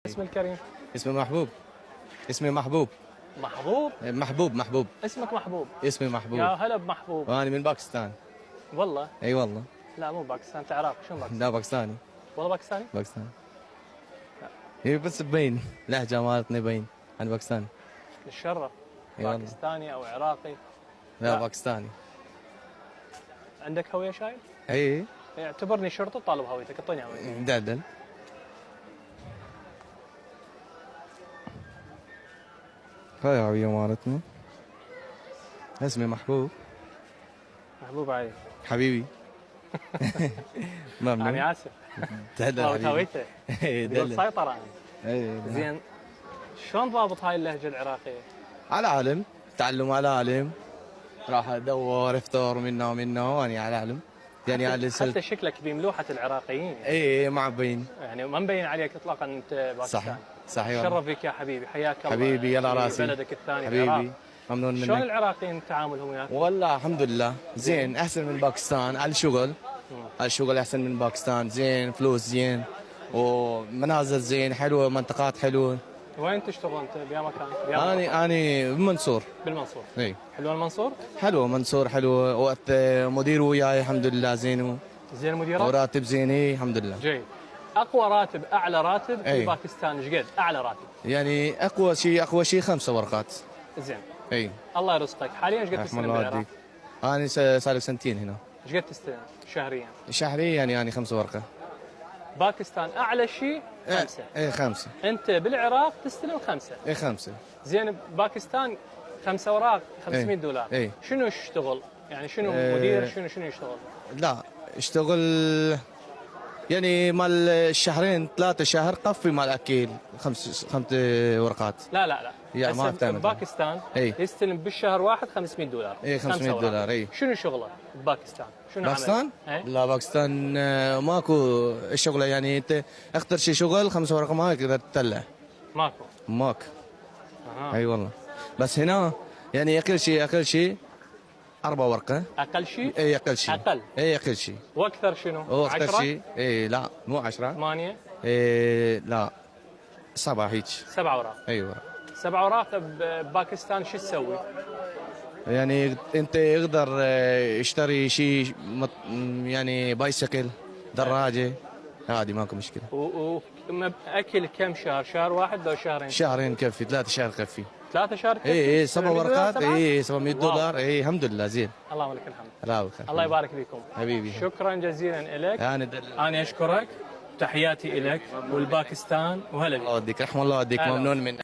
اسم الكريم. اسمي محبوب. اسمي محبوب. محبوب. محبوب. اسمك محبوب. اسمي محبوب. يا هلا بمحبوب. وانا من باكستان. والله. اي والله. لا مو باكستان، انت عراقي. شنو باكستان؟ لا باكستاني. والله باكستاني؟ باكستاني. هي بس تبين لهجه مالتنا باين عن باكستاني. الشرف. باكستاني او عراقي؟ لا باكستاني. عندك هويه شايل؟ اي. اعتبرني شرطي طالب هويتك، اعطيني هويتك. مدلل. هاي هوية مالتنا. اسمي محبوب. محبوب علي. حبيبي. ممنون. انا اسف. دلل ضابط حبيبي. هويته. دلل. سيطرة انا. اي زين، شلون ضابط هاي اللهجه العراقيه؟ على علم، تعلم على علم. راح ادور افطر منه ومنه وانا على علم. يعني على حتى شكلك بملوحه العراقيين. اي ما مبين. يعني ما مبين عليك اطلاقا انت باكستاني. صح صحيح. شرف فيك يا حبيبي، حياك الله. حبيبي يلا راسي. بلدك الثاني حبيبي العراق. ممنون منك. شلون العراقيين تعاملهم وياك؟ والله الحمد لله زين، احسن من باكستان على الشغل. على الشغل احسن من باكستان، زين فلوس زين ومنازل زين حلوه، منطقات حلوه. وين تشتغل انت؟ بيا مكان؟ اني بمنصور. بالمنصور. اي حلوه المنصور؟ حلوه منصور حلوه، وقت مدير وياي الحمد لله زين. زين المديرات؟ وراتب زين. اي الحمد لله. جيد. اقوى راتب، اعلى راتب في أي. باكستان ايش قد؟ اعلى راتب. يعني اقوى شيء 5 ورقات. زين. اي. الله يرزقك. حاليا ايش قد تستلم بالعراق؟ انا صار لي سنتين هنا. ايش قد تستلم شهريا؟ شهريا يعني 5 ورقه. باكستان اعلى شيء 5. اي 5. انت بالعراق تستلم 5. اي 5. زين باكستان 5 اوراق $500. إيه. شنو يشتغل؟ يعني شنو مدير شنو يشتغل؟ لا اشتغل يعني مال الشهرين 3 شهر قفي مال اكيل 5 ورقات. لا يعني ما هسه بتعمل. باكستان اي. يستلم بالشهر واحد $500. اي $500. اي. شنو شغله بباكستان؟ شنو باكستان؟ عمل؟ لا باكستان ماكو شغله، يعني انت اختر شي شغل 5 ورقه ما تقدر تطلع. ماك. اي والله. بس هنا يعني اقل شيء 4 ورقه. اقل شيء؟ اي اقل شيء. اي اقل شيء. واكثر شنو؟ واكثر شيء اي لا مو 10. 8. اي لا 7 هيك. 7 اوراق. ايوه. 7 اوراق بباكستان شو تسوي؟ يعني انت يقدر يشتري شيء يعني بايسكل، دراجه، هذه ماكو مشكله. اكل كم شهر؟ شهر واحد لو شهرين؟ شهرين كفي، 3 شهر كفي. 3 شهر كفي؟ اي 7 ورقات. اي $700. اي الحمد لله زين. اللهم لك الحمد. لا الله يبارك فيكم حبيبي. شكرا جزيلا لك. انا اشكرك. تحياتي لك والباكستان وهلا بك. الله يوديك، رحم الله يوديك، ممنون منك.